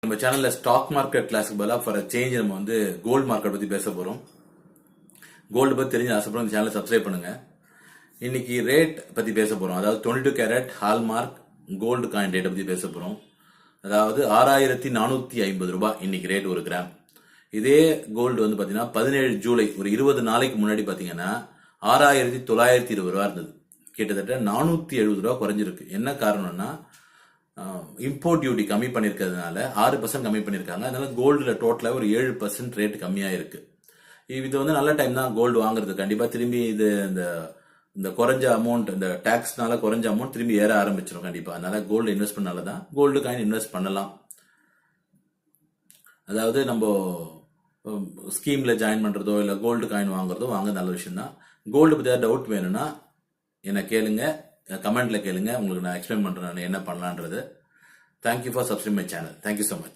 நம்ம சேனல்ல stock market கிளாஸுக்கு பதிலாக ஃபார் சேஞ்ச் நம்ம வந்து கோல்டு மார்க்கெட் பத்தி பேச போறோம். கோல்டு பத்தி தெரிஞ்சு ஆசைப்படுறோம், இந்த சேனலை சப்ஸ்கிரைப் பண்ணுங்க. இன்னைக்கு ரேட் பத்தி பேச போறோம். அதாவது 22 கேரட் ஹால்மார்க் கோல்டு காயின் ரேட்டை பத்தி பேச போறோம். அதாவது 6450 ரூபாய் இன்னைக்கு ரேட் ஒரு கிராம். இதே கோல்டு வந்து பாத்தீங்கன்னா 17 ஜூலை ஒரு 20 நாளைக்கு முன்னாடி பாத்தீங்கன்னா 6920 ரூபா இருந்தது. கிட்டத்தட்ட 470 ரூபா குறைஞ்சிருக்கு. என்ன காரணம்னா இம்போர்ட் டியூட்டி கம்மி பண்ணிருக்கிறதுனால 6% கம்மி பண்ணிருக்காங்க. அதனால கோல்டுல டோட்டலா ஒரு 7% ரேட் கம்மியா இருக்கு. இது வந்து நல்ல டைம் தான் கோல்டு வாங்குறது. கண்டிப்பா திரும்பி இது இந்த குறைஞ்ச அமௌண்ட், இந்த டாக்ஸ்னால குறைஞ்ச அமௌண்ட் திரும்பி ஏற ஆரம்பிச்சிடும் கண்டிப்பா. அதனால கோல்டு இன்வெஸ்ட் பண்ணாலதான் கோல்டு காயின் இன்வெஸ்ட் பண்ணலாம். அதாவது நம்ம ஸ்கீம்ல ஜாயின் பண்றதோ இல்ல கோல்டு காயின் வாங்குறதோ வாங்க நல்ல விஷயம் தான். கோல்டு பத்தி டவுட் வேணும்னா என்ன கேளுங்க, கமெண்ட்ல கேளுங்க. உங்களுக்கு நான் எக்ஸ்பிளைன் பண்றேன் என்ன பண்ணலான்றது. Thank you for subscribe my channel. Thank you so much.